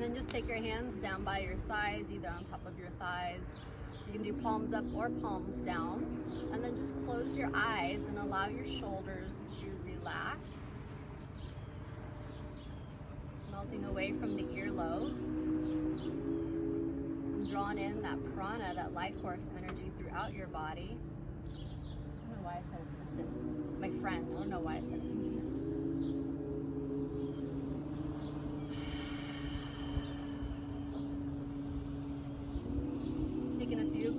And then just take your hands down by your sides, either on top of your thighs. You can do palms up or palms down. And then just close your eyes and allow your shoulders to relax. Melting away from the earlobes. And drawing in that prana, that life force energy throughout your body. I don't know why I said assistant. My friend, I don't know why I said assistant.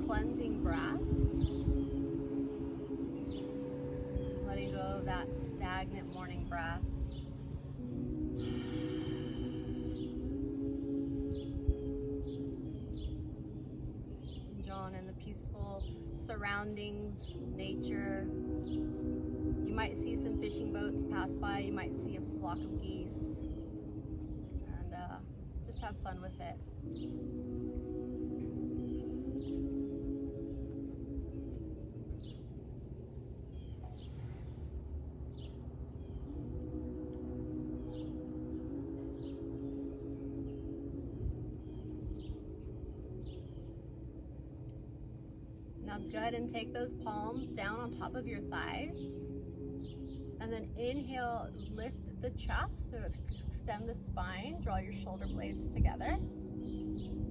Cleansing breaths, letting go of that stagnant morning breath. Drawing in the peaceful surroundings, nature. You might see some fishing boats pass by, you might see a flock of geese, and just have fun with it. Now go ahead and take those palms down on top of your thighs. And then inhale, lift the chest, so extend the spine, draw your shoulder blades together.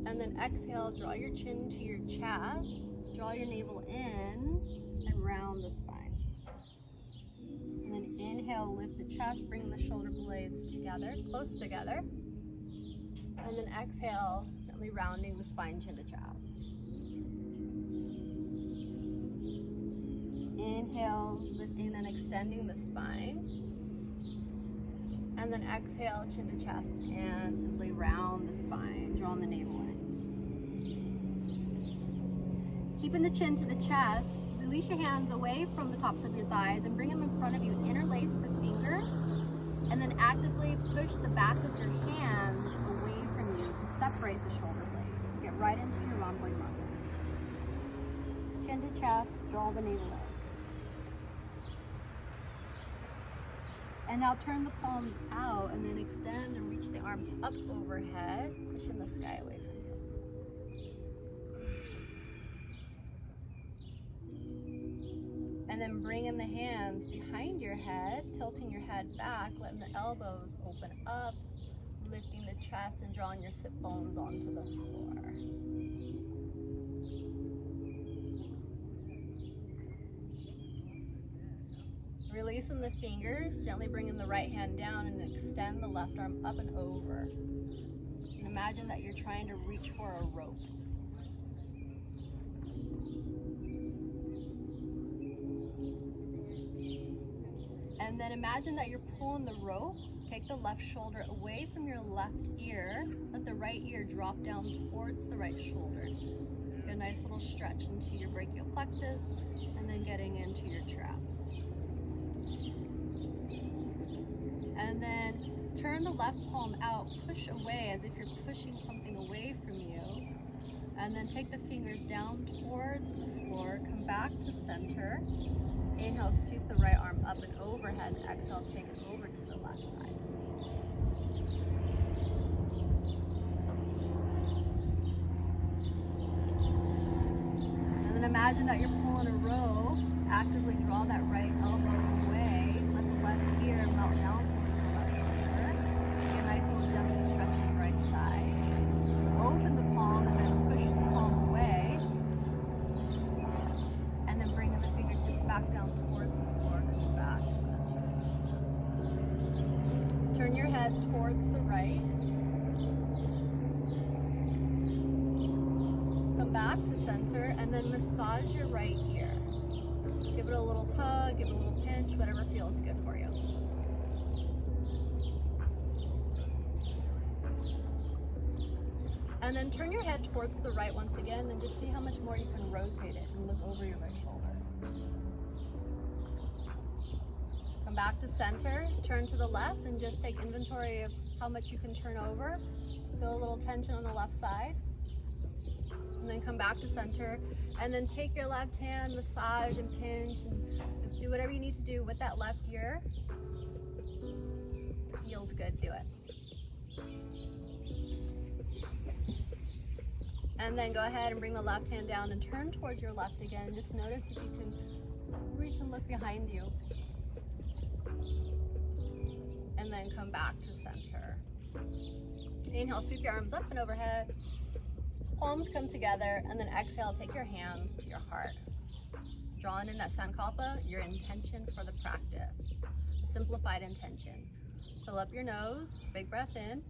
And then exhale, draw your chin to your chest, draw your navel in, and round the spine. And then inhale, lift the chest, bring the shoulder blades together, close together. And then exhale, gently rounding the spine, chin to chest. Inhale, lifting and extending the spine. And then exhale, chin to chest, and simply round the spine, drawing the navel in. Keeping the chin to the chest, release your hands away from the tops of your thighs and bring them in front of you. Interlace the fingers, and then actively push the back of your hands away from you to separate the shoulder blades. Get right into your rhomboid muscles. Chin to chest, draw the navel in. And now turn the palms out and then extend and reach the arms up overhead, pushing the sky away from you. And then bring in the hands behind your head, tilting your head back, letting the elbows open up, lifting the chest and drawing your sit bones onto the floor. Releasing the fingers, gently bringing the right hand down and extend the left arm up and over. And imagine that you're trying to reach for a rope. And then imagine that you're pulling the rope. Take the left shoulder away from your left ear. Let the right ear drop down towards the right shoulder. Get a nice little stretch into your brachial plexus and then getting into your traps. And then turn the left palm out, push away as if you're pushing something away from you. And then take the fingers down towards the floor, come back to center. Inhale, sweep the right arm up and overhead. Exhale, take it over to the left side. And then imagine that you're pulling a rope. Actively draw that right elbow away. Let the left ear melt down towards the left shoulder. Get a nice little gentle stretch on the right side. Open the palm and then push the palm away. And then bring the fingertips back down towards the floor. Come back to center. Turn your head towards the right. Come back to center and then massage your right ear. Give it a little tug, give it a little pinch, whatever feels good for you. And then turn your head towards the right once again and just see how much more you can rotate it and look over your right shoulder. Come back to center, turn to the left and just take inventory of how much you can turn over. Feel a little tension on the left side. And then come back to center. And then take your left hand, massage and pinch and do whatever you need to do with that left ear. Feels good, do it. And then go ahead and bring the left hand down and turn towards your left again. Just notice if you can reach and look behind you. And then come back to center. Inhale, sweep your arms up and overhead. Palms come together, and then exhale, take your hands to your heart. Drawn in that sankalpa, your intention for the practice. Simplified intention. Fill up your nose, big breath in,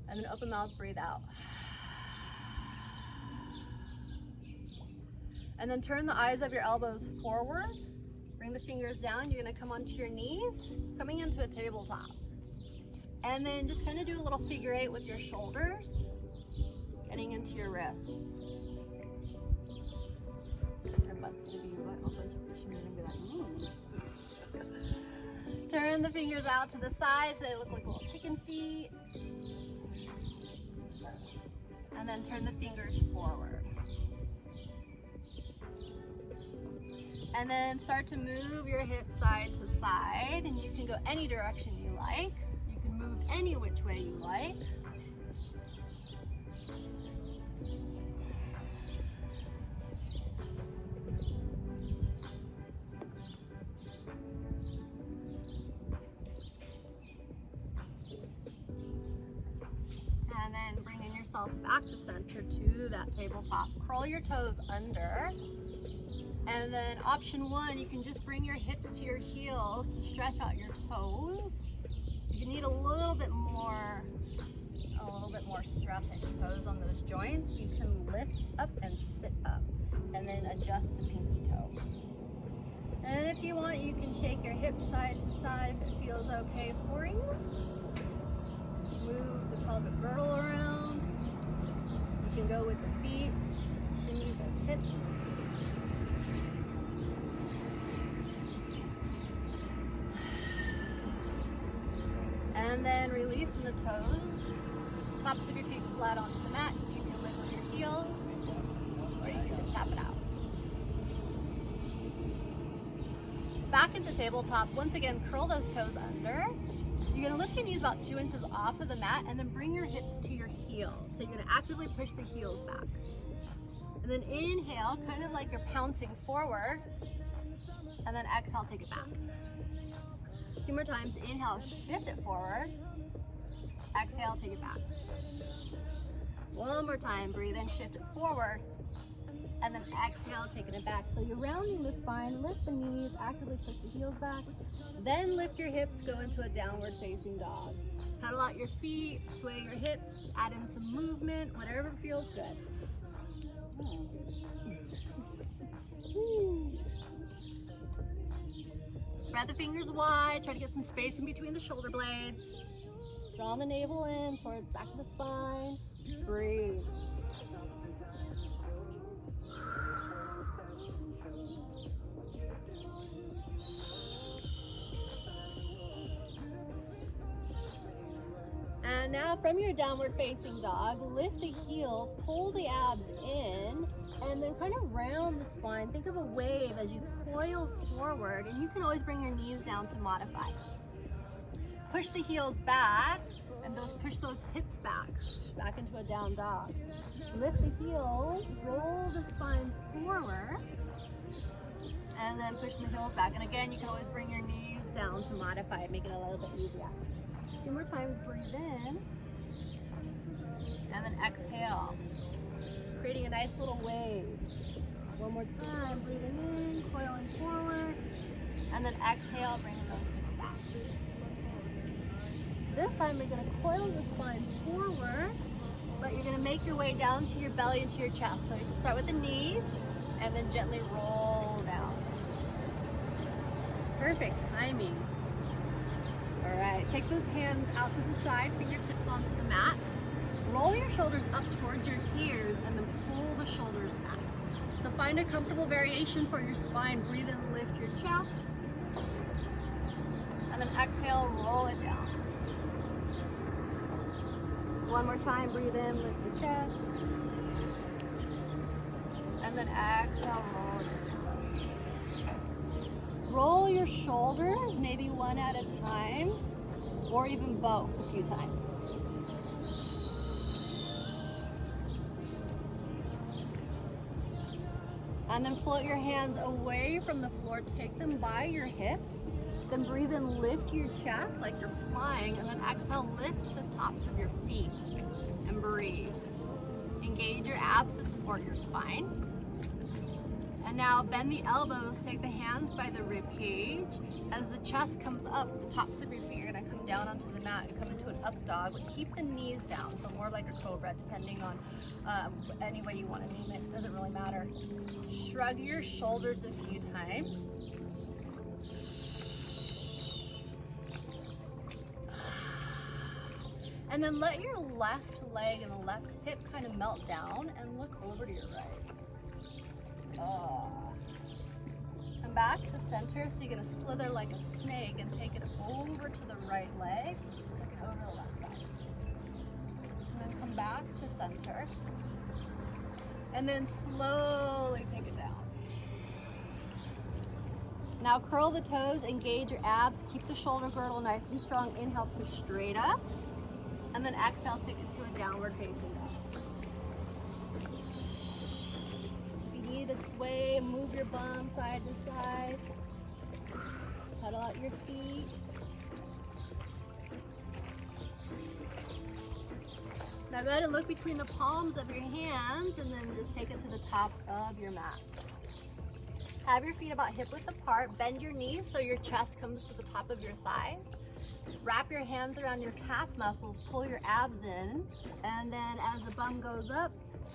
and then open mouth, breathe out. And then turn the eyes of your elbows forward. Bring the fingers down. You're gonna come onto your knees, coming into a tabletop. And then just kind of do a little figure eight with your shoulders, getting into your wrists. Your butt's gonna be what? A bunch of fish, and you're gonna be like, Turn the fingers out to the sides. They look like little chicken feet. And then turn the fingers forward. And then start to move your hips side to side, and you can go any direction you like. You can move any which way you like. And then bringing yourself back to center to that tabletop. Curl your toes under. And then option one, you can just bring your hips to your heels to stretch out your toes. You need a little bit more stress, I suppose, on those joints. You can lift up and sit up, and then adjust the pinky toe. And if you want, you can shake your hips side to side if it feels okay for you. Move the pelvic girdle around. You can go with the feet, shimmy those hips. And then releasing the toes, tops of your feet flat onto the mat. You can wiggle your heels, or you can just tap it out. Back into tabletop. Once again, curl those toes under. You're gonna lift your knees about 2 inches off of the mat, and then bring your hips to your heels. So you're gonna actively push the heels back. And then inhale, kind of like you're pouncing forward, and then exhale, take it back. 2 more times. Inhale, shift it forward. Exhale, take it back. 1 more time. Breathe in, shift it forward. And then exhale, taking it back. So you're rounding the spine. Lift the knees, actively push the heels back. Then lift your hips, go into a downward facing dog. Pedal out your feet, sway your hips, add in some movement, whatever feels good. Spread the fingers wide, try to get some space in between the shoulder blades. Draw the navel in towards the back of the spine. Breathe. And now from your downward facing dog, lift the heels, pull the abs in, and then kind of round the spine. Think of a wave as you coil forward, and you can always bring your knees down to modify. Push the heels back, and push those hips back into a down dog. Lift the heels, roll the spine forward, and then push the heels back. And again, you can always bring your knees down to modify it, make it a little bit easier. 2 more times, breathe in, and then exhale, creating a nice little wave. 1 more time, breathing in, coiling forward, and then exhale, bringing those hips back. This time you're going to coil the spine forward, but you're going to make your way down to your belly and to your chest. So you can start with the knees, and then gently roll down. Perfect timing. All right, take those hands out to the side, fingertips onto the mat. Roll your shoulders up towards your ears and then pull the shoulders back. So find a comfortable variation for your spine. Breathe in, lift your chest. And then exhale, roll it down. 1 more time, breathe in, lift your chest. And then exhale, roll it down. Roll your shoulders, maybe one at a time, or even both a few times. And then float your hands away from the floor, take them by your hips. Then breathe in, lift your chest like you're flying, and then exhale, lift the tops of your feet and breathe. Engage your abs to support your spine. And now bend the elbows, take the hands by the rib cage. As the chest comes up, the tops of your feet are gonna come down onto the mat and come into an up dog, but keep the knees down, so more like a cobra, depending on any way you wanna name it, doesn't really matter. Shrug your shoulders a few times. And then let your left leg and the left hip kind of melt down and look over to your right. Come back to center, so you're gonna slither like a snake and take it over to the right leg, take it over to the left side. And then come back to center. And then slowly take it down. Now curl the toes, engage your abs, keep the shoulder girdle nice and strong. Inhale, push straight up. And then exhale, take it to a downward facing dog. If you need to sway, move your bum side to side. Pedal out your feet. Now go ahead and look between the palms of your hands and then just take it to the top of your mat. Have your feet about hip width apart. Bend your knees so your chest comes to the top of your thighs. Wrap your hands around your calf muscles, pull your abs in, and then as the bum goes up,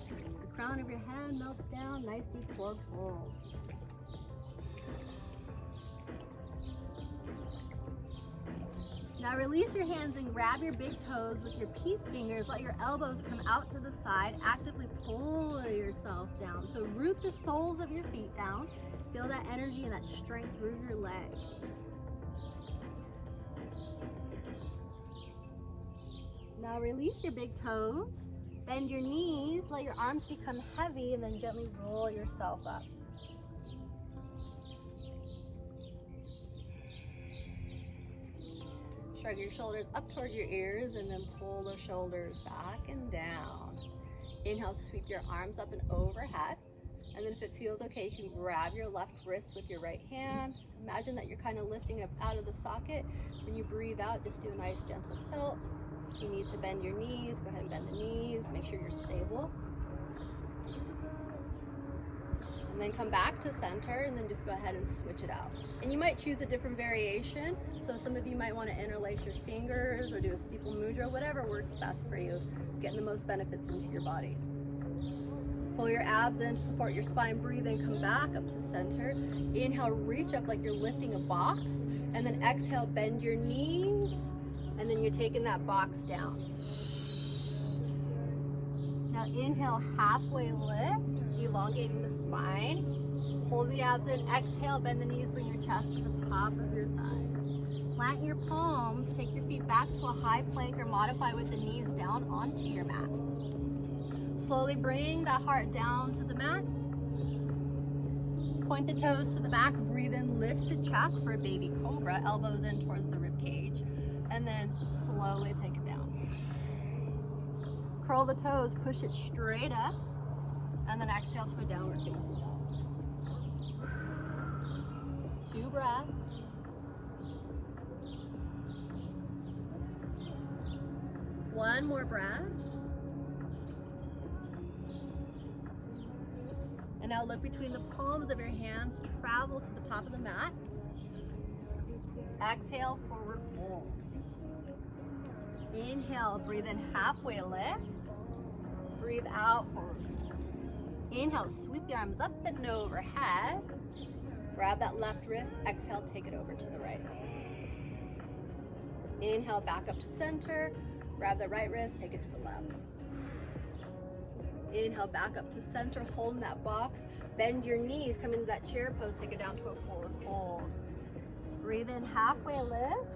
the crown of your head melts down, nice deep forward fold. Now release your hands and grab your big toes with your peace fingers. Let your elbows come out to the side. Actively pull yourself down. So root the soles of your feet down. Feel that energy and that strength through your legs. Now release your big toes. Bend your knees. Let your arms become heavy and then gently roll yourself up. Shrug your shoulders up toward your ears and then pull the shoulders back and down. Inhale, sweep your arms up and overhead. And then if it feels okay, you can grab your left wrist with your right hand. Imagine that you're kind of lifting up out of the socket. When you breathe out, just do a nice gentle tilt. If you need to bend your knees, go ahead and bend the knees. Make sure you're stable. And then come back to center and then just go ahead and switch it out. And you might choose a different variation. So some of you might want to interlace your fingers or do a steeple mudra, whatever works best for you, getting the most benefits into your body. Pull your abs in to support your spine. Breathe in, come back up to center. Inhale, reach up like you're lifting a box. And then exhale, bend your knees. And then you're taking that box down. Now inhale, halfway lift, elongating the spine. Hold the abs in, exhale, bend the knees, bring your chest to the top of your thighs. Plant your palms, take your feet back to a high plank or modify with the knees down onto your mat. Slowly bring that heart down to the mat. Point the toes to the back, breathe in, lift the chest for a baby cobra, elbows in towards the rib cage, and then slowly take it down. Curl the toes, push it straight up, and then exhale to a downward facing dog. 2 breaths. One more breath. And now look between the palms of your hands, travel to the top of the mat. Exhale, forward fold. Inhale, breathe in, halfway lift. Breathe out, forward fold. Inhale, sweep the arms up and overhead. Grab that left wrist, exhale, take it over to the right. Inhale, back up to center. Grab the right wrist, take it to the left. Inhale, back up to center, holding that box. Bend your knees, come into that chair pose, take it down to a forward fold. Breathe in, halfway lift.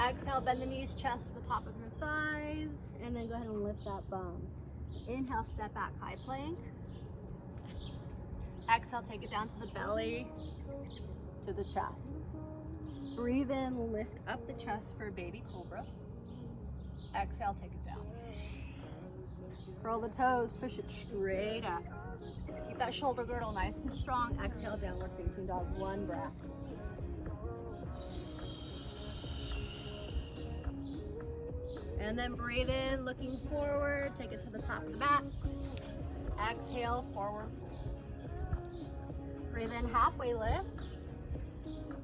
Exhale, bend the knees, chest to the top of your thighs, and then go ahead and lift that bum. Inhale, step back, high plank. Exhale, take it down to the belly, to the chest. Breathe in, lift up the chest for a baby cobra. Exhale, take it down. Curl the toes, push it straight up. Keep that shoulder girdle nice and strong. Exhale, downward facing dog, one breath. And then breathe in, looking forward, take it to the top of the mat. Exhale, forward. Breathe in, halfway lift.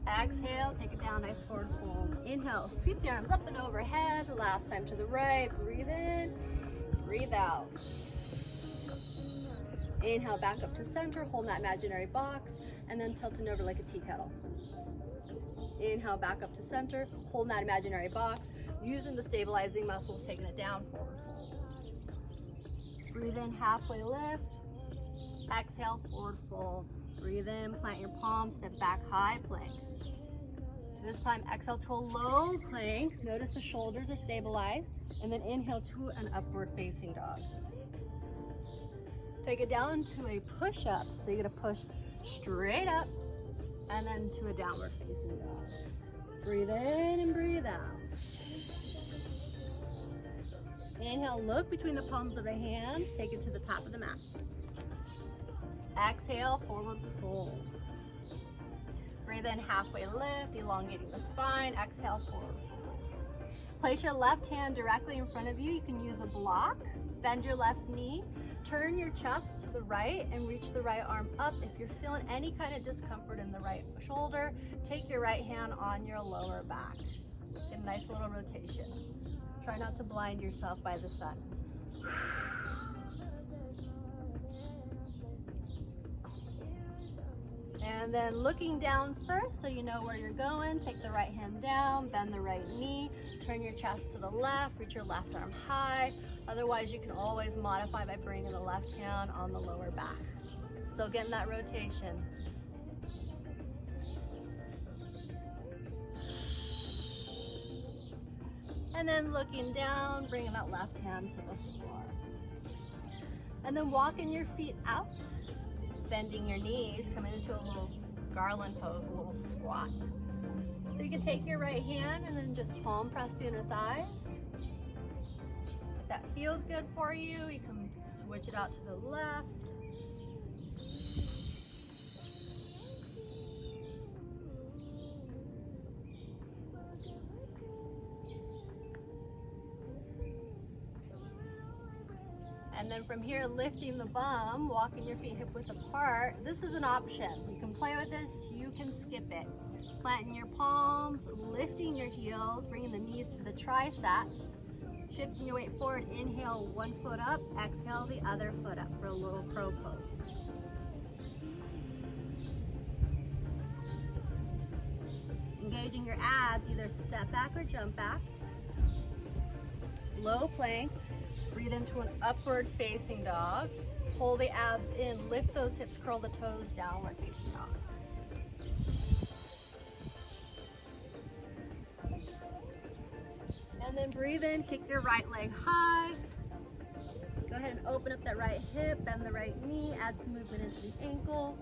Exhale, take it down, nice forward fold. Inhale, sweep the arms up and overhead. Last time to the right, breathe in, breathe out. Inhale, back up to center, hold that imaginary box, and then tilting over like a tea kettle. Inhale, back up to center, hold that imaginary box, using the stabilizing muscles, taking it down, forward fold. Breathe in, halfway lift. Exhale, forward fold. Breathe in, plant your palms, step back, high plank. This time, exhale to a low plank. Notice the shoulders are stabilized. And then inhale to an upward facing dog. Take it down to a push up. So you're gonna push straight up and then to a downward facing dog. Breathe in and breathe out. Inhale, look between the palms of the hands. Take it to the top of the mat. Exhale, forward fold. Breathe in, halfway lift, elongating the spine. Exhale, forward fold. Place your left hand directly in front of you. You can use a block. Bend your left knee. Turn your chest to the right and reach the right arm up. If you're feeling any kind of discomfort in the right shoulder, take your right hand on your lower back. Get a nice little rotation. Try not to blind yourself by the sun. And then looking down first so you know where you're going. Take the right hand down, bend the right knee, turn your chest to the left, reach your left arm high. Otherwise, you can always modify by bringing the left hand on the lower back. Still getting that rotation. And then looking down, bringing that left hand to the floor. And then walking your feet out, bending your knees, coming into a little garland pose, a little squat. So you can take your right hand and then just palm press the inner thighs. If that feels good for you, you can switch it out to the left. And then from here, lifting the bum, walking your feet hip width apart. This is an option. You can play with this, you can skip it. Planting your palms, lifting your heels, bringing the knees to the triceps. Shifting your weight forward, inhale, one foot up, exhale, the other foot up for a little crow pose. Engaging your abs, either step back or jump back. Low plank. Breathe into an upward facing dog. Pull the abs in, lift those hips, curl the toes, downward facing dog. And then breathe in, kick your right leg high. Go ahead and open up that right hip, bend the right knee, add some movement into the ankle.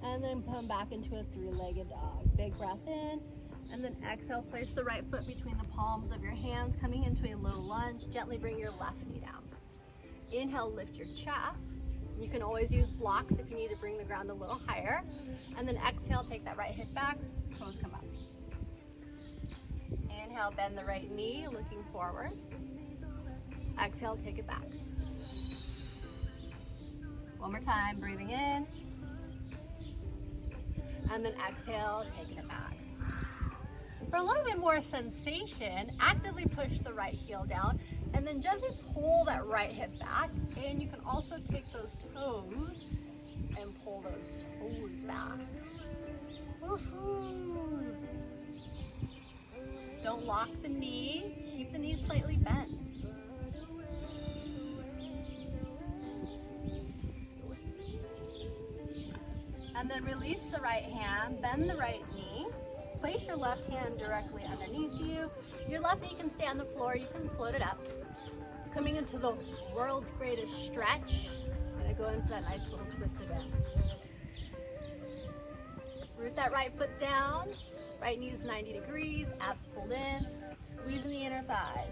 And then come back into a three-legged dog. Big breath in, and then exhale, place the right foot between the palms of your hands, coming into a low lunge. Gently bring your left knee down. Inhale, lift your chest. You can always use blocks if you need to bring the ground a little higher. And then exhale, take that right hip back, toes come up. Inhale, bend the right knee, looking forward. Exhale, take it back. One more time, breathing in. And then exhale, taking it back. For a little bit more sensation, actively push the right heel down and then gently pull that right hip back. And you can also take those toes and pull those toes back. Woohoo! Don't lock the knee, keep the knee slightly bent. And then release the right hand, bend the right knee, place your left hand directly underneath you. Your left knee can stay on the floor, you can float it up. Coming into the world's greatest stretch. I'm gonna go into that nice little twist again. that right foot down. Right knee is 90 degrees, abs pulled in, squeezing the inner thighs.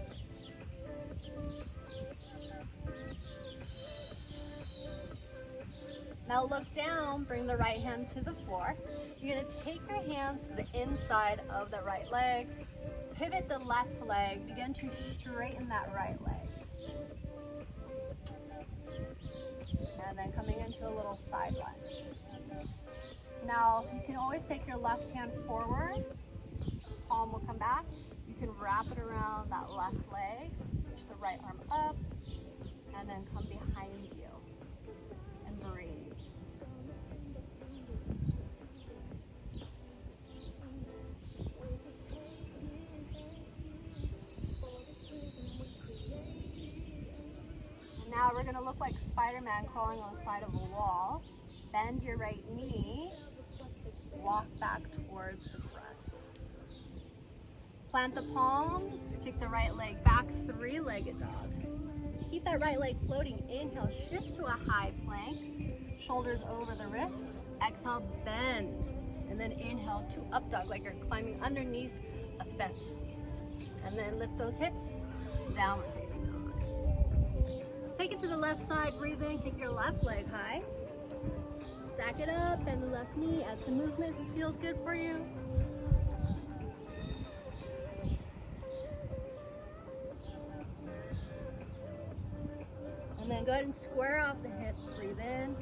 Now look down, bring the right hand to the floor. You're gonna take your hands to the inside of the right leg, pivot the left leg, begin to straighten that right leg. And then coming into a little side lunge. Now you can always take your left hand forward, palm will come back. You can wrap it around that left leg, push the right arm up, and then come behind you and breathe. Now we're going to look like Spider-Man crawling on the side of a wall. Bend your right knee, walk back towards the front. Plant the palms, kick the right leg back, three-legged dog. Keep that right leg floating. Inhale, shift to a high plank, shoulders over the wrist. Exhale, bend. And then inhale to up dog, like you're climbing underneath a fence. And then lift those hips, downward facing dog. Take it to the left side, breathe in, kick your left leg high. Stack it up, bend the left knee, add some movement if it feels good for you. And then go ahead and square off the hips, breathe in,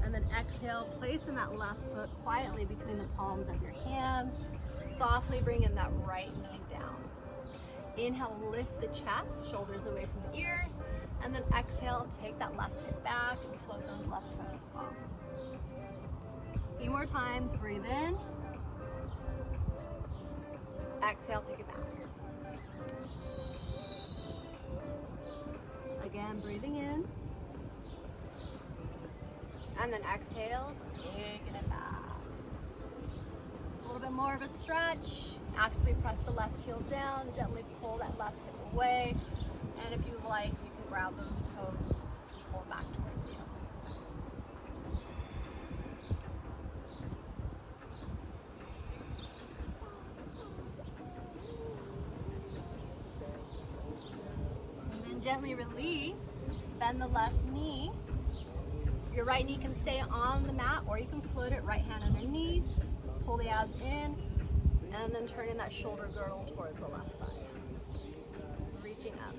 and then exhale, placing that left foot quietly between the palms of your hands. Softly bring in that right knee down. Inhale, lift the chest, shoulders away from the ears. And then exhale, take that left hip back and float those left toes off. A few more times, breathe in. Exhale, take it back. Again, breathing in. And then exhale, taking it back. A little bit more of a stretch. Actively press the left heel down, gently pull that left hip away. And if you like, you can grab those toes, pull it back towards you. And then gently release, bend the left knee. Your right knee can stay on the mat or you can float it right hand underneath. Pull the abs in and then turning that shoulder girdle towards the left side. Reaching up.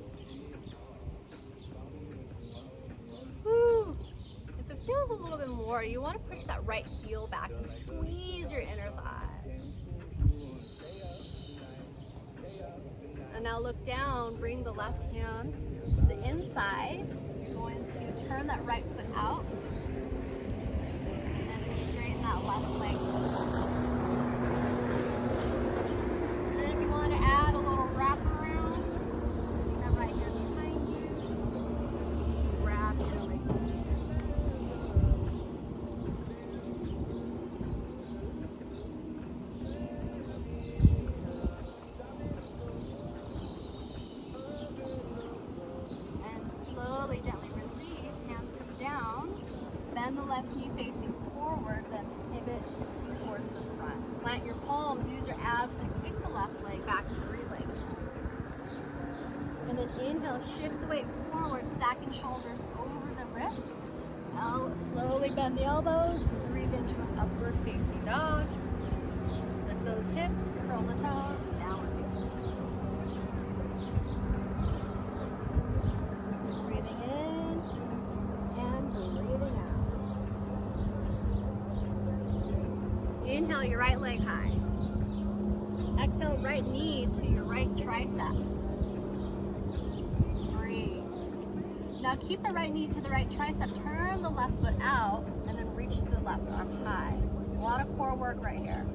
Woo. If it feels a little bit more, you want to push that right heel back and squeeze your inner thighs. And now look down, bring the left hand to the inside. You're going to turn that right foot out and then straighten that left leg. And then if you want to add a little wrap around, that right hand behind you, wrap it over here. Gently release, hands come down, bend the left knee facing forward, then pivot towards the front. Plant your palms, use your abs to kick the left leg back, three-legged. And then inhale, shift the weight forward, stacking shoulders over the wrist. Now slowly bend the elbows, breathe into an upward facing dog. Lift those hips, curl the toes, downward. Inhale your right leg high. Exhale right knee to your right tricep. Breathe. Now keep the right knee to the right tricep. Turn the left foot out and then reach the left arm high. A lot of core work right here.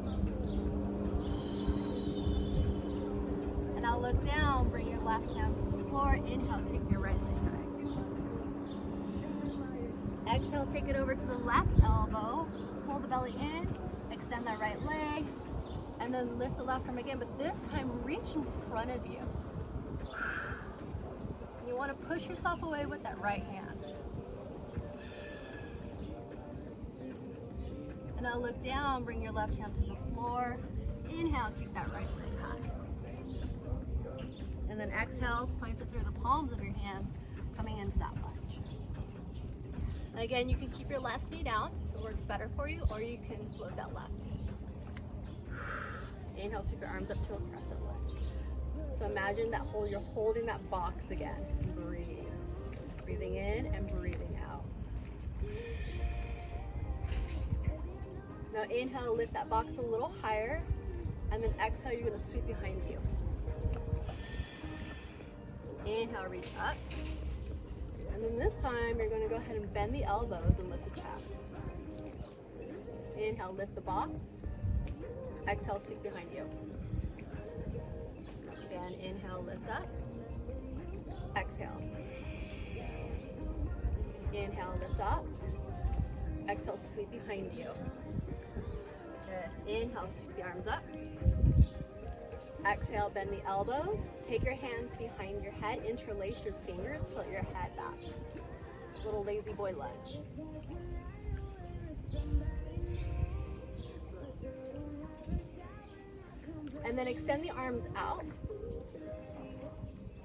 And now look down, bring your left hand to the floor. Inhale, kick your right leg high. Exhale, take it over to the left elbow. Pull the belly in. Extend that right leg, and then lift the left arm again, but this time reach in front of you. You want to push yourself away with that right hand. And now look down, bring your left hand to the floor. Inhale, keep that right leg high. And then exhale, place it through the palms of your hand, coming into that lunge. Again, you can keep your left knee down if it works better for you, or you can float that left knee. Inhale, sweep your arms up to a crescent lunge. So imagine that you're holding that box again. Breathe. Breathing in and breathing out. Now inhale, lift that box a little higher, and then exhale, you're going to sweep behind you. Inhale, reach up. And then this time, you're going to go ahead and bend the elbows and lift the chest. Inhale, lift the box. Exhale, sweep behind you. Again, inhale, lift up. Exhale. Inhale, lift up. Exhale, sweep behind you. Good. Inhale, sweep the arms up. Exhale, bend the elbows. Take your hands behind your head. Interlace your fingers. Tilt your head back. Little lazy boy lunge. And then extend the arms out.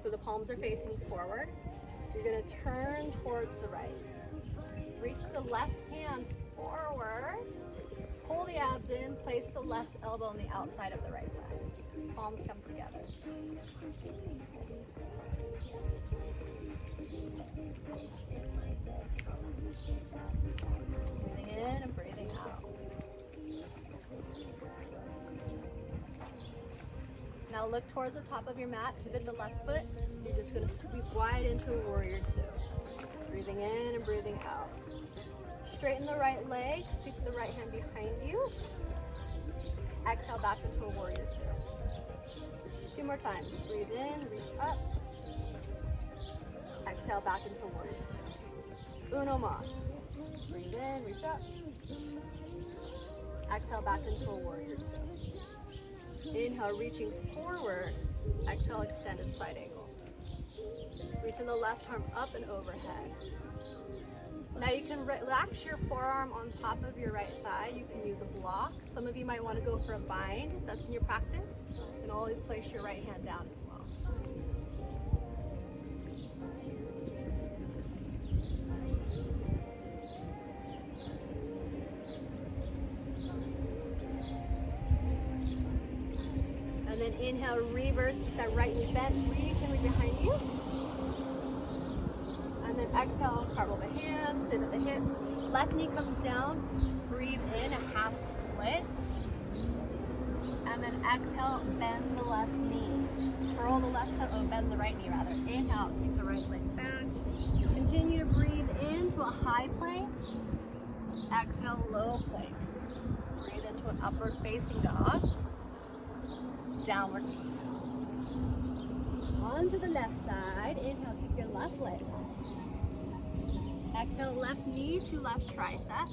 So the palms are facing forward. You're going to turn towards the right. Reach the left hand forward. Pull the abs in. Place the left elbow on the outside of the right leg. Palms come together. Breathing in and breathing out. Now look towards the top of your mat. Pivot the left foot. You're just going to sweep wide into a warrior two. Breathing in and breathing out. Straighten the right leg. Sweep the right hand behind you. Exhale back into a warrior two. 2 more times. Breathe in, reach up. Exhale back into a warrior two. Uno más. Breathe in, reach up. Exhale back into a warrior two. Inhale, reaching forward. Exhale, extended side angle. Reaching the left arm up and overhead. Now you can relax your forearm on top of your right thigh. You can use a block. Some of you might want to go for a bind. That's in your practice. You can always place your right hand down as well. And then inhale, reverse, keep that right knee bent, reach and reach behind you. And then exhale, cartwheel the hands, pivot the hips. Left knee comes down, breathe in, a half split. And then exhale, bend the left knee. Curl the left toe, bend the right knee rather. Inhale, keep the right leg back. Continue to breathe into a high plank. Exhale, low plank. Breathe into an upward facing dog. Downward. Onto the left side. Inhale, keep your left leg high. Exhale, left knee to left tricep.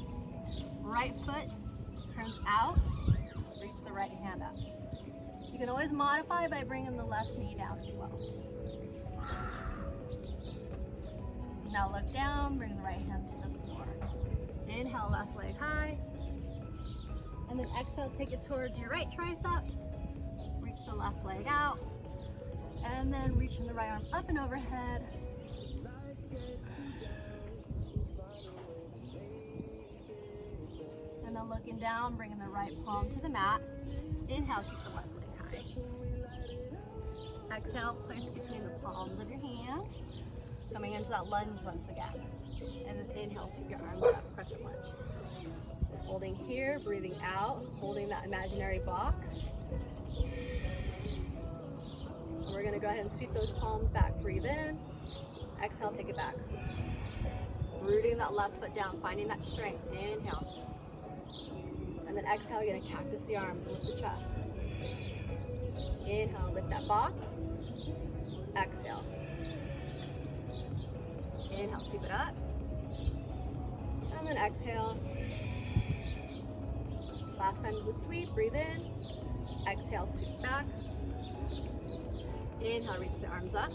Right foot turns out. Reach the right hand up. You can always modify by bringing the left knee down as well. Now look down, bring the right hand to the floor. Inhale, left leg high. And then exhale, take it towards your right tricep. Reach the left leg out. And then reaching the right arm up and overhead. And then looking down, bringing the right palm to the mat. Inhale, keep the left leg high. Exhale, place it between the palms of your hands. Coming into that lunge once again. And then inhale, sweep your arms up, crescent lunge. Holding here, breathing out, holding that imaginary box. We're going to go ahead and sweep those palms back. Breathe in. Exhale, take it back. Rooting that left foot down, finding that strength. Inhale. And then exhale, you're going to cactus the arms, lift the chest. Inhale, lift that box. Exhale. Inhale, sweep it up. And then exhale. Last time with the sweep, breathe in. Exhale, sweep back. Inhale, reach the arms up.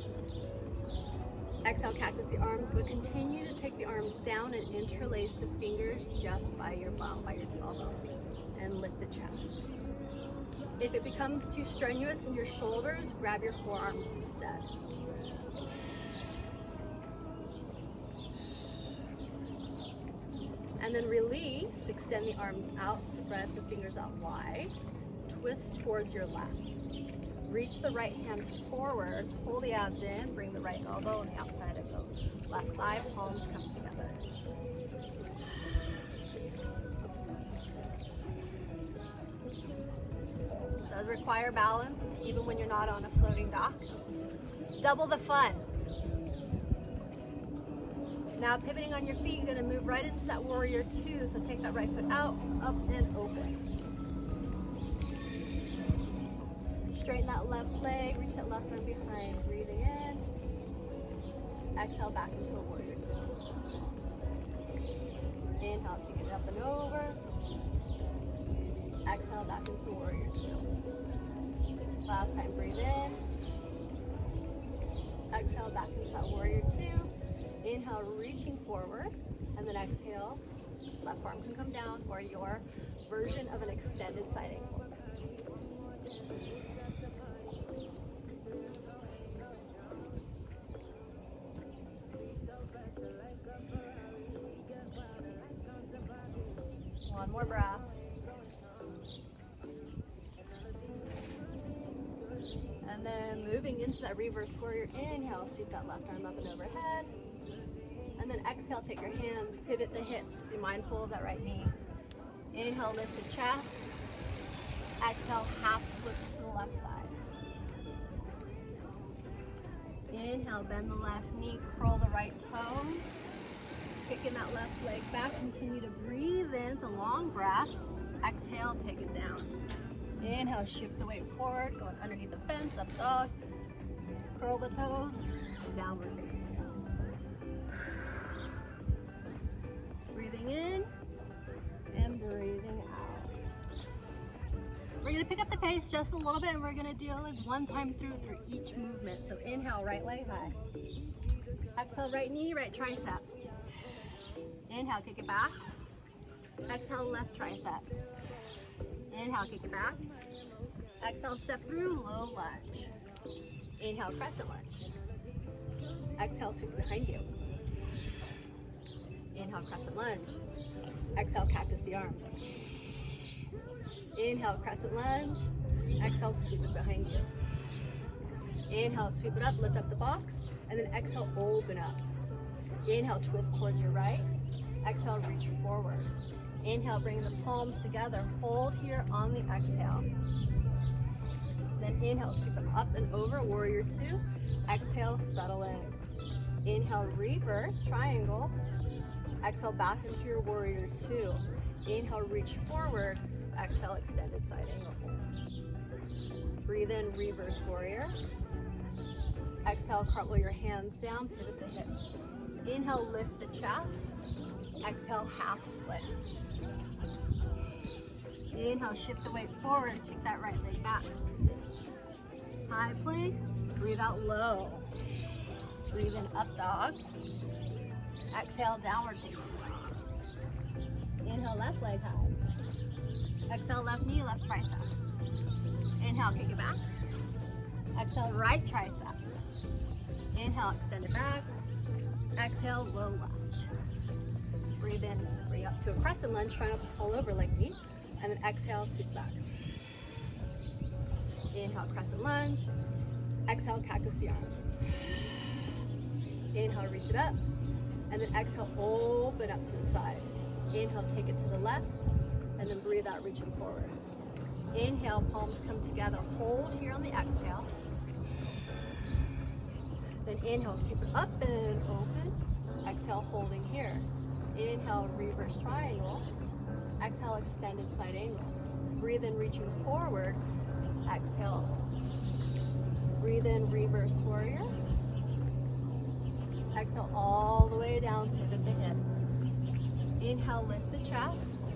Exhale, cactus the arms, but continue to take the arms down and interlace the fingers just by your bum, by your elbow, and lift the chest. If it becomes too strenuous in your shoulders, grab your forearms instead. And then release, extend the arms out, spread the fingers out wide, twist towards your left. Reach the right hand forward, pull the abs in, bring the right elbow on the outside of the left thigh, palms come together. It does require balance, even when you're not on a floating dock. Double the fun. Now pivoting on your feet, you're gonna move right into that warrior two, so take that right foot out, up and open. Straighten that left leg, reach that left arm behind, breathing in. Exhale back into a warrior two. Inhale, take it up and over. Exhale back into warrior two. Last time, breathe in. Exhale back into that warrior two. Inhale, reaching forward, and then exhale, left arm can come down, or your version of an extended side angle. One more breath. And then moving into that reverse warrior, inhale, sweep that left arm up and overhead. And then exhale, take your hands, pivot the hips, be mindful of that right knee. Inhale, lift the chest. Exhale, half splits to the left side. Inhale, bend the left knee, curl the right toes. Kicking that left leg back, continue to breathe in, it's a long breath. Exhale, take it down. Inhale, shift the weight forward, going underneath the fence, up dog. Curl the toes, downward facing dog. Breathing in and breathing out. We're gonna pick up the pace just a little bit and we're gonna do it one time through each movement. So inhale, right leg high. Exhale, right knee, right tricep. Inhale, kick it back. Exhale, left tricep. Inhale, kick it back. Exhale, step through, low lunge. Inhale, crescent lunge. Exhale, sweep behind you. Inhale, crescent lunge. Exhale, cactus the arms. Inhale, crescent lunge. Exhale, sweep it behind you. Inhale, sweep it up, lift up the box. And then exhale, open up. Inhale, twist towards your right. Exhale, reach forward. Inhale, bring the palms together. Hold here on the exhale. Then inhale, sweep them up and over, warrior two. Exhale, settle in. Inhale, reverse, triangle. Exhale, back into your warrior two. Inhale, reach forward. Exhale, extended side angle. Breathe in, reverse warrior. Exhale, cartwheel your hands down, pivot the hips. Inhale, lift the chest. Exhale, half split. Inhale, shift the weight forward, kick that right leg back. High plank, breathe out low. Breathe in, up dog. Exhale, downward facing dog. Inhale, left leg high. Exhale, left knee, left tricep. Inhale, kick it back. Exhale, right tricep. Inhale, extend it back. Exhale, low lunge. Breathe in, bring up to a crescent lunge, try not to fall over like me. And then exhale, sweep back. Inhale, crescent lunge. Exhale, cactus the arms. Inhale, reach it up. And then exhale, open up to the side. Inhale, take it to the left. And then breathe out, reaching forward. Inhale, palms come together. Hold here on the exhale. Then inhale, sweep it up and open. Exhale, holding here. Inhale, reverse triangle. Exhale, extended side angle. Breathe in, reaching forward. Exhale. Breathe in, reverse warrior. Exhale, all the way down, pivot the hips. Inhale, lift the chest.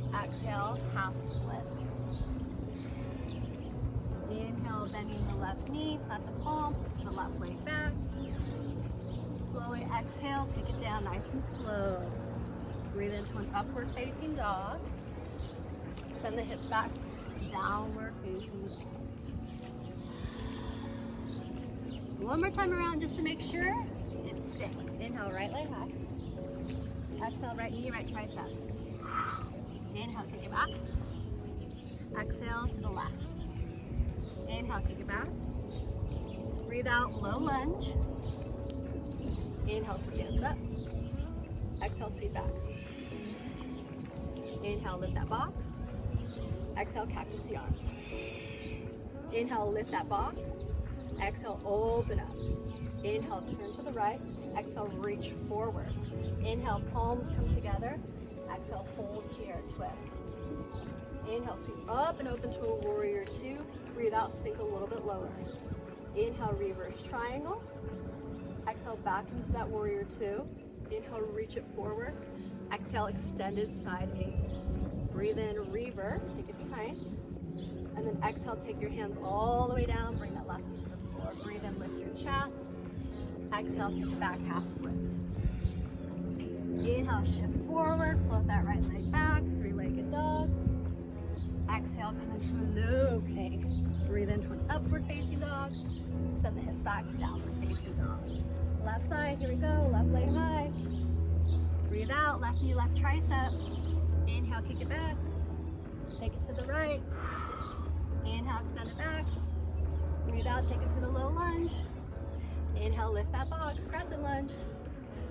Exhale, half split. Inhale, bending the left knee, plant the palm, the left leg back. Slowly exhale, take it down nice and slow. Breathe into an upward facing dog. Send the hips back, downward facing dog. One more time around just to make sure it sticks. Inhale, right leg high. Exhale, right knee, right tricep. Inhale, kick it back. Exhale to the left. Inhale, kick it back. Breathe out, low lunge. Inhale, sweep hands up. Exhale, sweep back. Inhale, lift that box. Exhale, cactus the arms. Inhale, lift that box. Exhale, open up. Inhale, turn to the right. Exhale, reach forward. Inhale, palms come together. Exhale, hold here, twist. Inhale, sweep up and open to a warrior two. Breathe out, sink a little bit lower. Inhale, reverse triangle. Exhale, back into that warrior two. Inhale, reach it forward. Exhale, extended side angle. Breathe in, reverse, take it behind. And then exhale, take your hands all the way down. Bring that last knee to the floor. Breathe in, lift your chest. Exhale, take back half splits. Inhale, shift forward. Float that right leg back. Three-legged dog. Exhale, come into a low plank. Breathe into an upward facing dog. Send the hips back, downward facing dog. Left side, here we go. Left leg high. Breathe out, left knee, left tricep. Inhale, kick it back. Take it to the right. Inhale, extend it back. Breathe out, take it to the low lunge. Inhale, lift that box, crescent lunge.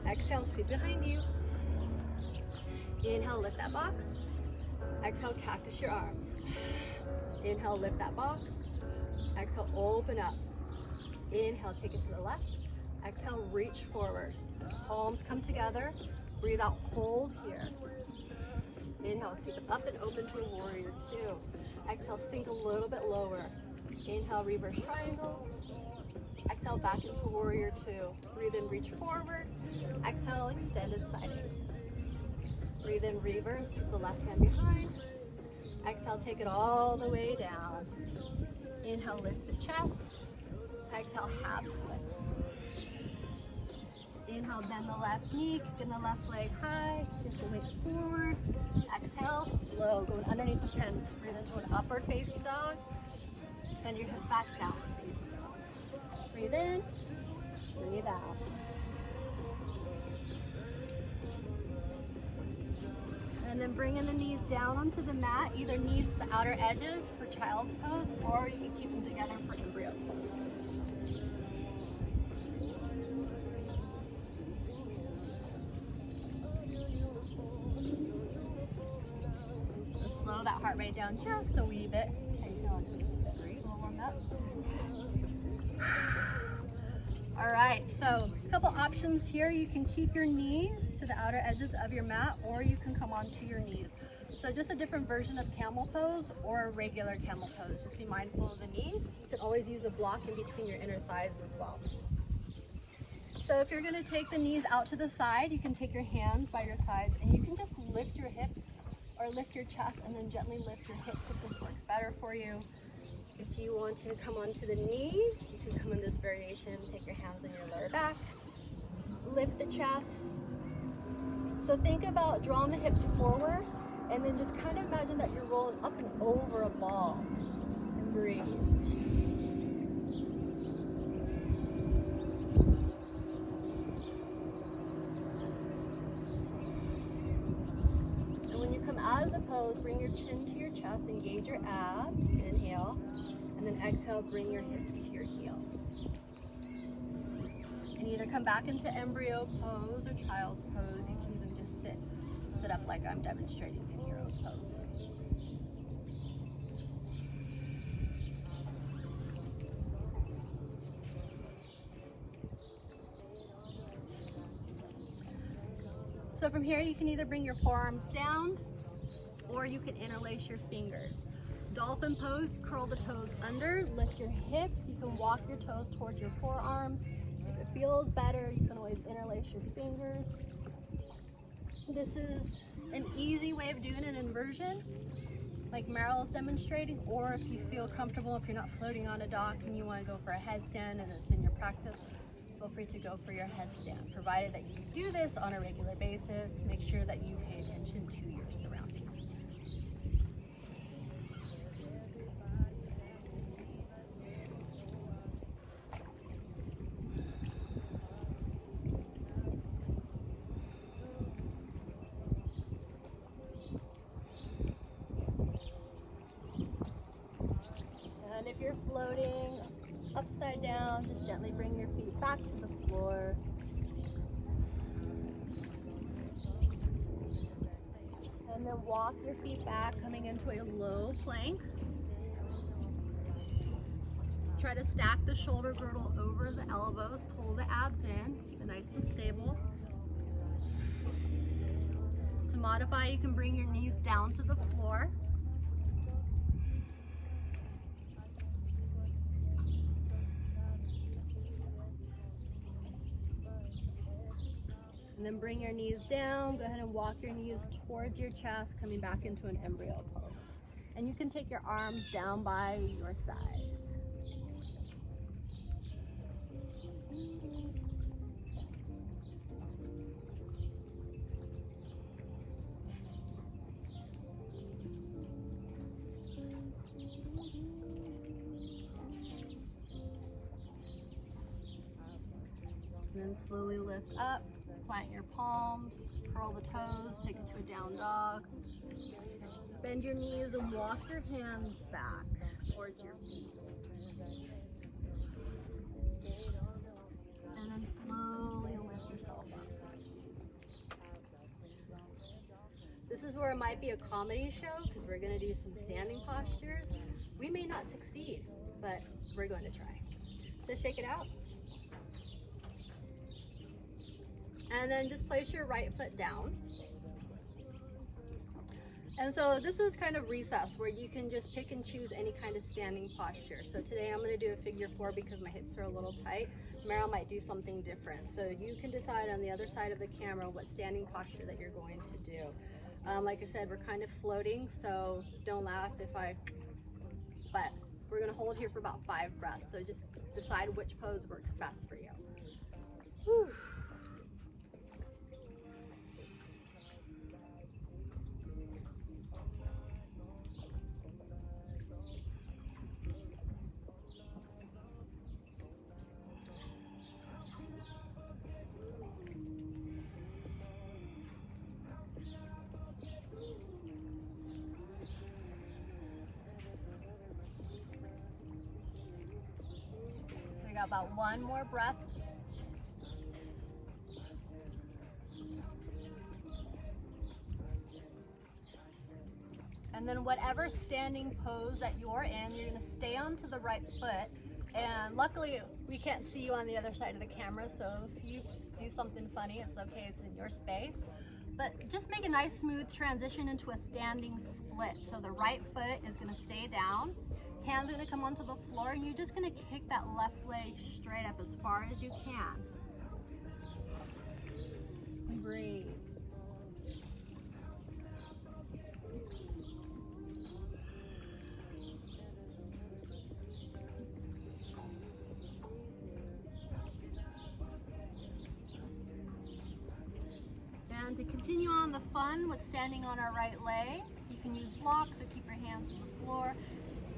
Exhale, sweep behind you. Inhale, lift that box. Exhale, cactus your arms. Inhale, lift that box. Exhale, open up. Inhale, take it to the left. Exhale, reach forward. Palms come together. Breathe out, hold here. Inhale, sweep it up and open to a warrior two. Exhale, sink a little bit lower. Inhale, reverse triangle. Exhale, back into warrior two. Breathe in, reach forward. Exhale, extended side angle. Breathe in, reverse, with the left hand behind. Exhale, take it all the way down. Inhale, lift the chest. Exhale, half splits. Inhale, bend the left knee, kick in the left leg high, shift the weight forward. Exhale, low, going underneath the pins. Breathe into an upward facing dog. Send your hips back down. Breathe in, breathe out. And then bringing the knees down onto the mat, either knees to the outer edges for child's pose, or you can keep them together for embryo pose. Slow that heart rate down just a wee bit. Okay, you know, we'll warm up. All right, so a couple options here. You can keep your knees to the outer edges of your mat, or you can come onto your knees. So just a different version of camel pose or a regular camel pose. Just be mindful of the knees. You can always use a block in between your inner thighs as well. So if you're gonna take the knees out to the side, you can take your hands by your sides and you can just lift your hips or lift your chest and then gently lift your hips if this works better for you. If you want to come onto the knees, you can come in this variation, take your hands on your lower back, lift the chest. So think about drawing the hips forward and then just kind of imagine that you're rolling up and over a ball and breathe. And when you come out of the pose, bring your chin to your chest, engage your abs, inhale. And then exhale, bring your hips to your heels. And either come back into embryo pose or child's pose. You can even just sit up like I'm demonstrating in hero's pose. So from here, you can either bring your forearms down or you can interlace your fingers. Dolphin pose, curl the toes under, lift your hips. You can walk your toes towards your forearms. If it feels better, you can always interlace your fingers. This is an easy way of doing an inversion, like Meryl is demonstrating, or if you feel comfortable, if you're not floating on a dock and you want to go for a headstand and it's in your practice, feel free to go for your headstand, provided that you do this on a regular basis. Make sure that you pay attention to your surroundings. And if you're floating upside down, just gently bring your feet back to the floor. And then walk your feet back, coming into a low plank. Try to stack the shoulder girdle over the elbows, pull the abs in, keep it nice and stable. To modify, you can bring your knees down to the floor. And then bring your knees down. Go ahead and walk your knees towards your chest, coming back into an embryo pose. And you can take your arms down by your sides. And then slowly lift up. Plant your palms, curl the toes, take it to a down dog. Bend your knees and walk your hands back towards your feet. And then slowly lift yourself up. This is where it might be a comedy show because we're going to do some standing postures. We may not succeed, but we're going to try. So shake it out. And then just place your right foot down. And so this is kind of recess where you can just pick and choose any kind of standing posture. So today I'm going to do a figure 4 because my hips are a little tight. Meryl might do something different. So you can decide on the other side of the camera what standing posture that you're going to do. Like I said, we're kind of floating, so don't laugh but we're going to hold here for about 5 breaths. So just decide which pose works best for you. Whew. About 1 more breath. And then whatever standing pose that you're in, you're going to stay onto the right foot. And luckily we can't see you on the other side of the camera, so if you do something funny, it's okay, it's in your space. But just make a nice smooth transition into a standing split. So the right foot is going to stay down. Hands are going to come onto the floor, and you're just going to kick that left leg straight up as far as you can. Breathe. And to continue on the fun with standing on our right leg, you can use blocks or keep your hands on the floor.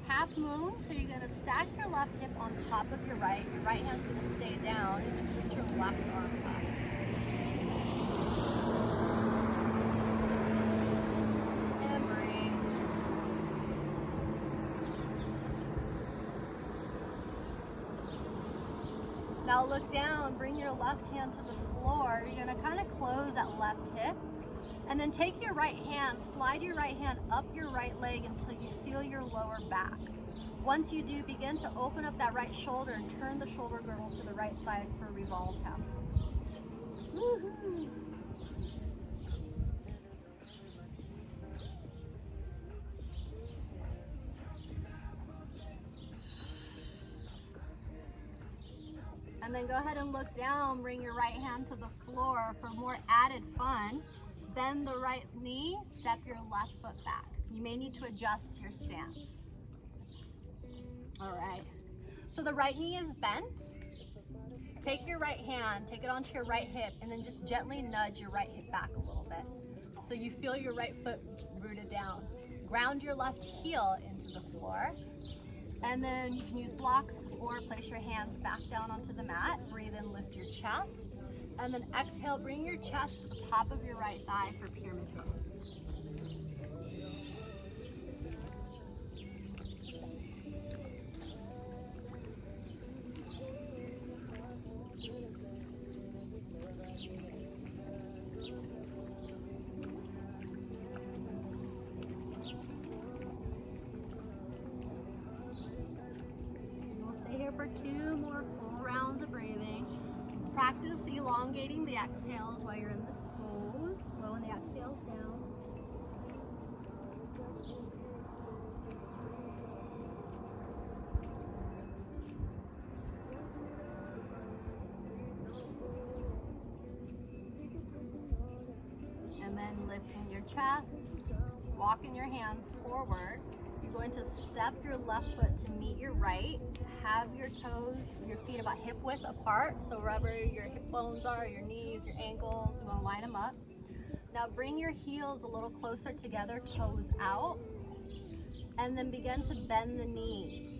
Half moon, so you're going to stack your left hip on top of your right. Your right hand's going to stay down and just reach your left arm up. And breathe. Now look down, bring your left hand to the floor. You're going to kind of close that left hip. And then take your right hand, slide your right hand up your right leg until you feel your lower back. Once you do, begin to open up that right shoulder and turn the shoulder girdle to the right side for revolved half. Woohoo! And then go ahead and look down, bring your right hand to the floor for more added fun. Bend the right knee, step your left foot back. You may need to adjust your stance. All right, so the right knee is bent. Take your right hand, take it onto your right hip, and then just gently nudge your right hip back a little bit. So you feel your right foot rooted down. Ground your left heel into the floor. And then you can use blocks or place your hands back down onto the mat. Breathe in, lift your chest. And then exhale, bring your chest to the top of your right thigh for pyramid pose. For 2 more full rounds of breathing. Practice elongating the exhales while you're in this pose. Slowing the exhales down. And then lifting your chest, walking your hands forward. You're going to step your left foot to meet your right. Have your toes, your feet about hip width apart, so wherever your hip bones are, your knees, your ankles, you want to line them up. Now bring your heels a little closer together, toes out, and then begin to bend the knees.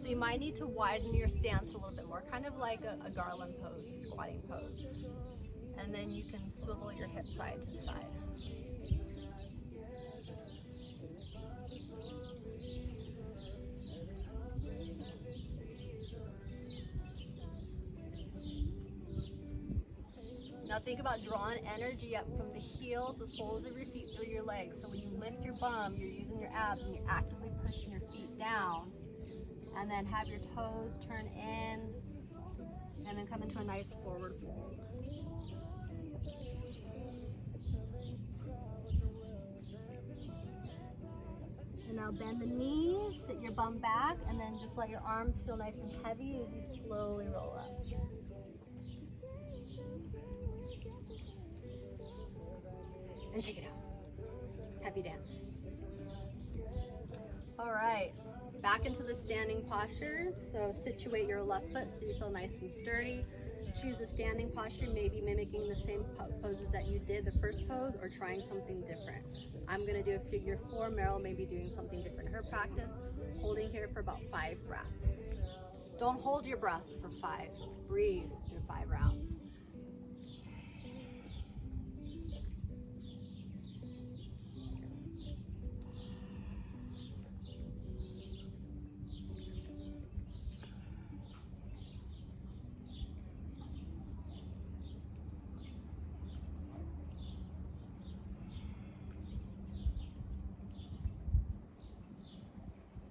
So you might need to widen your stance a little bit more, kind of like a garland pose, a squatting pose. And then you can swivel your hip side to side. Now think about drawing energy up from the heels, the soles of your feet through your legs. So when you lift your bum, you're using your abs and you're actively pushing your feet down. And then have your toes turn in and then come into a nice forward fold. And now bend the knees, sit your bum back, and then just let your arms feel nice and heavy as you slowly roll up. And shake it out. Happy dance. All right, back into the standing postures. So situate your left foot so you feel nice and sturdy. Choose a standing posture, maybe mimicking the same poses that you did the first pose or trying something different. I'm gonna do a figure 4. Meryl may be doing something different in her practice. Holding here for about 5 breaths. Don't hold your breath for 5. Breathe through 5 rounds.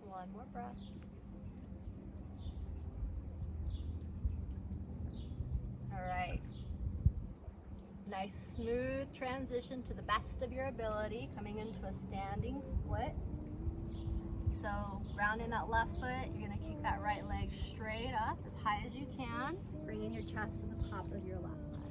One more breath. All right. Nice smooth transition to the best of your ability, coming into a standing split. So grounding that left foot, you're gonna kick that right leg straight up as high as you can, bringing your chest to the top of your left leg.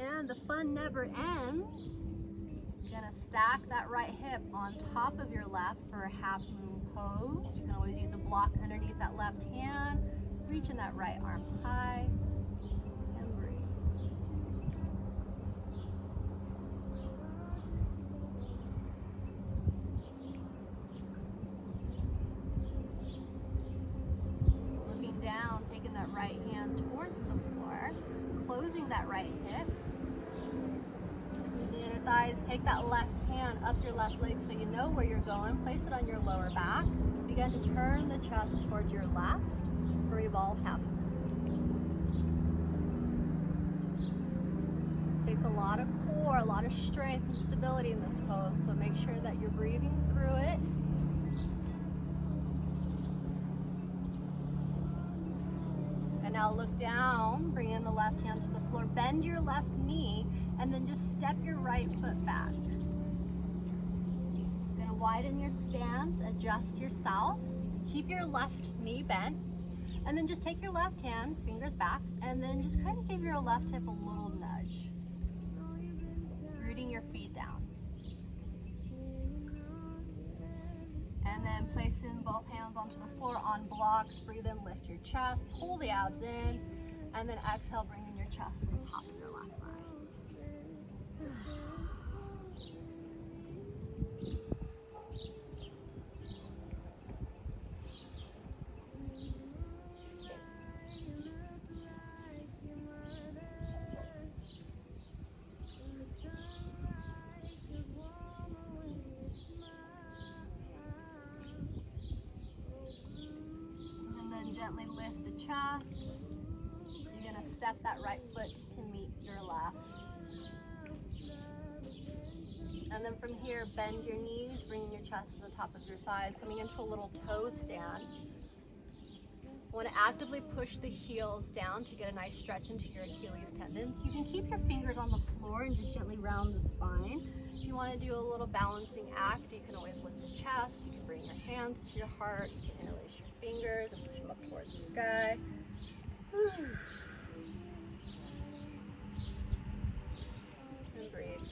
And the fun never ends. You're gonna stack that right hip on top of your left for a half moon pose. You can always use a block underneath that left hand, reaching that right arm high, and breathe. Looking down, taking that right hand towards the floor, closing that right hip. Squeeze the inner thighs, take that left hand up your left leg so you know where you're going. Place it on your lower back. Begin to turn the chest towards your left for revolved half. Takes a lot of core, a lot of strength and stability in this pose, so make sure that you're breathing through it. And now look down, bring in the left hand to the floor, bend your left knee, and then just step your right foot back. You're gonna widen your stance, adjust yourself, keep your left knee bent, And then just take your left hand, fingers back, and then just kind of give your left hip a little nudge. Rooting your feet down. And then placing both hands onto the floor on blocks. Breathe in, lift your chest, pull the abs in, and then exhale, bringing your chest to the top of your left leg. Gently lift the chest. You're going to step that right foot to meet your left. And then from here, bend your knees, bringing your chest to the top of your thighs, coming into a little toe stand. You want to actively push the heels down to get a nice stretch into your Achilles tendons. You can keep your fingers on the floor and just gently round the spine. If you want to do a little balancing act, you can always lift the chest. You can bring your hands to your heart. You can interlace your fingers and push them up towards the sky. And breathe.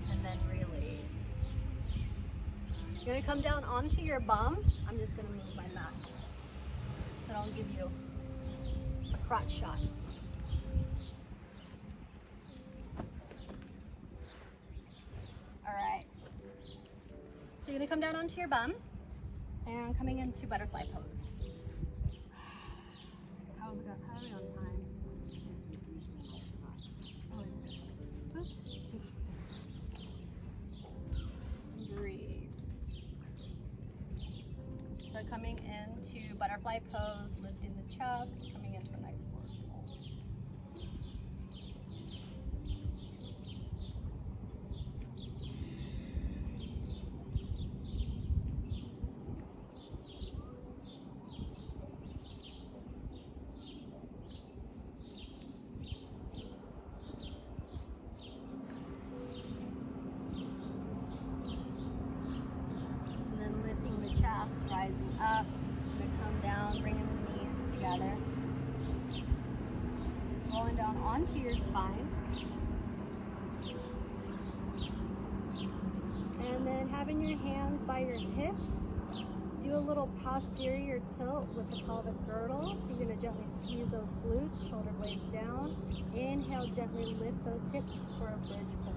And then release. You're going to come down onto your bum. I'm just going to move my mat so I don't give you a crotch shot. All right. So you're going to come down onto your bum and coming into butterfly pose. How are we on time? Breathe. So coming into butterfly pose, lifting the chest, coming into a nice forward fold. Rising up, gonna come down, bringing the knees together, rolling down onto your spine, and then having your hands by your hips, do a little posterior tilt with the pelvic girdle. So you're gonna gently squeeze those glutes, shoulder blades down. Inhale, gently lift those hips for a bridge pose.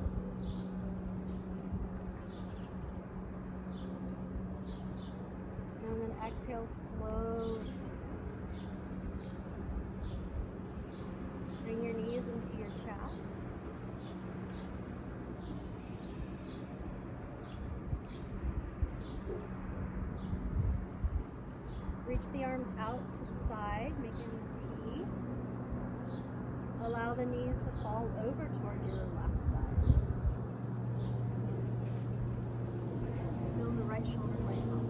And then exhale slowly. Bring your knees into your chest. Reach the arms out to the side, making a T. Allow the knees to fall over toward your left side. Feel the right shoulder blade on them.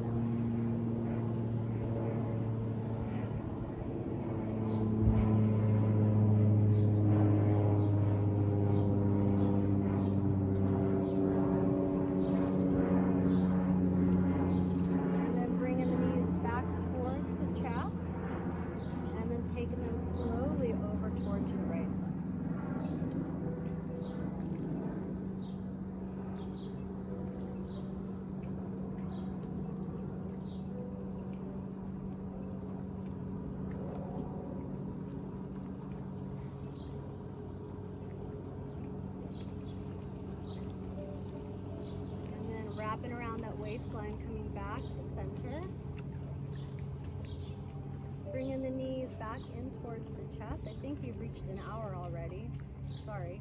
Wrapping around that waistline, coming back to center. Bringing the knees back in towards the chest. I think you've reached an hour already. Sorry.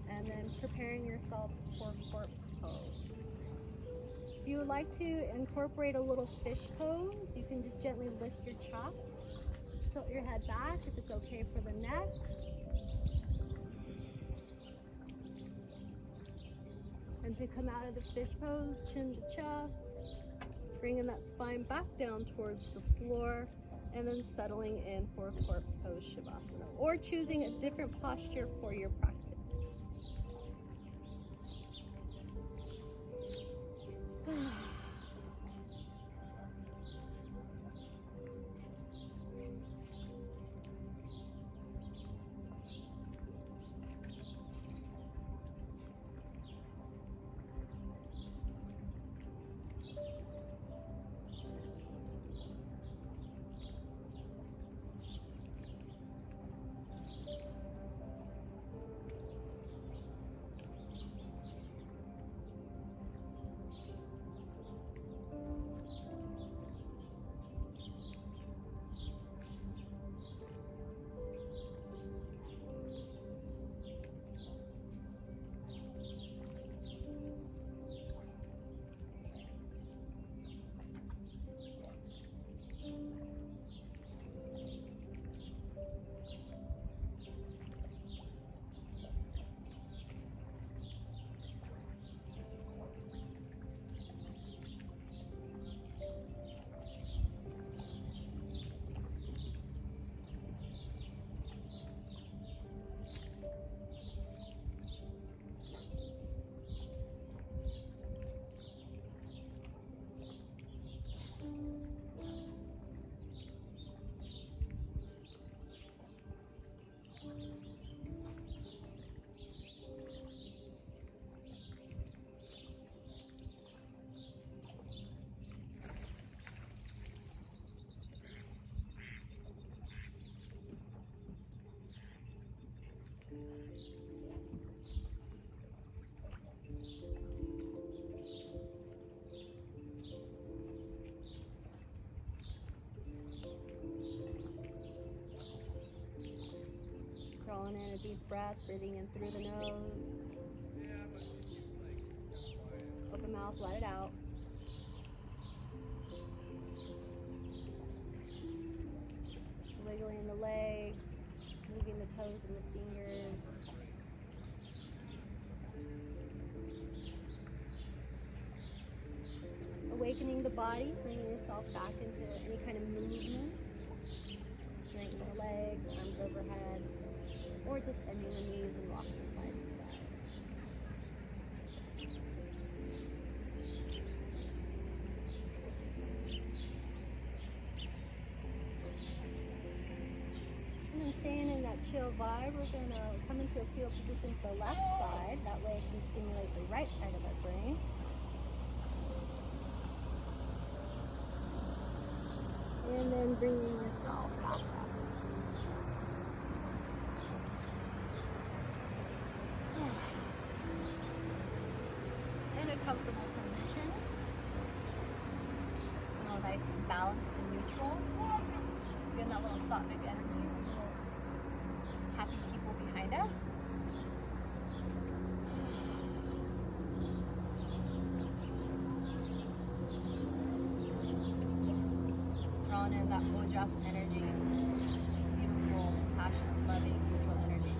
And then preparing yourself for corpse pose. If you would like to incorporate a little fish pose, you can just gently lift your chest. Tilt your head back if it's okay for the neck. And to come out of the fish pose, chin to chest, bringing that spine back down towards the floor, and then settling in for corpse pose Savasana, or choosing a different posture for your practice. Drawing in a deep breath, breathing in through the nose. Open mouth, let it out. Wiggling the legs, moving the toes and the fingers. Awakening the body, bringing yourself back into any kind of movements. Straighten the legs, arms overhead, or just bending the knees and rocking side to side. And then staying in that chill vibe, we're going to come into a fetal position to the left side. That way it can stimulate the right side of our brain. And then bringing yourself back up. In a comfortable position. Nice and balanced and neutral. Getting that little sattvic energy, little happy people behind us. Drawing in that ojas energy, beautiful, passionate, loving, neutral energy.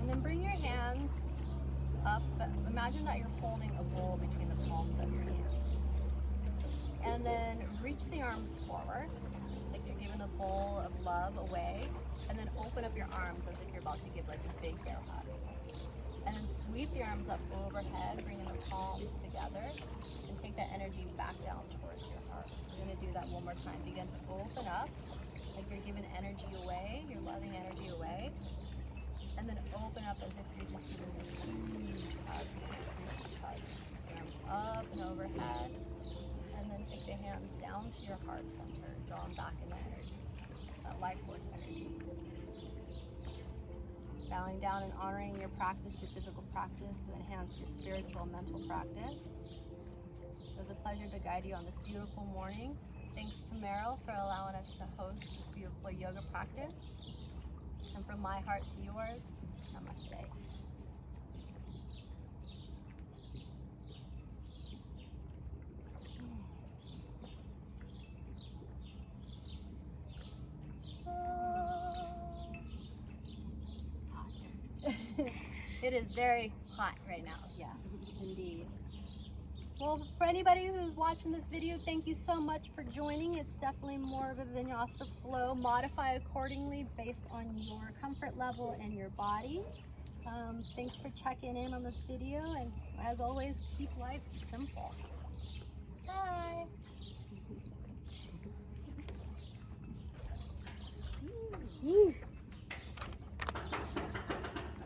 And then bring your hands up, but imagine that you're holding a bowl between the palms of your hands. And then reach the arms forward, like you're giving a bowl of love away, and then open up your arms as if you're about to give like a big bear hug. And then sweep the arms up overhead, bringing the palms together, and take that energy back down towards your heart. We're going to do that one more time. Begin to open up, like you're giving energy away, you're loving energy away, and then open up as if you're just giving a huge hug, arms up and overhead. And then take the hands down to your heart center, draw them back in the energy, that life force energy. Bowing down and honoring your practice, your physical practice, to enhance your spiritual and mental practice. It was a pleasure to guide you on this beautiful morning. Thanks to Meryl for allowing us to host this beautiful yoga practice. And from my heart to yours, namaste. It is very hot right now, yes, indeed. Well, for anybody who's watching this video, thank you so much for joining. It's definitely more of a Vinyasa flow. Modify accordingly based on your comfort level and your body. Thanks for checking in on this video, and as always, keep life simple. Bye.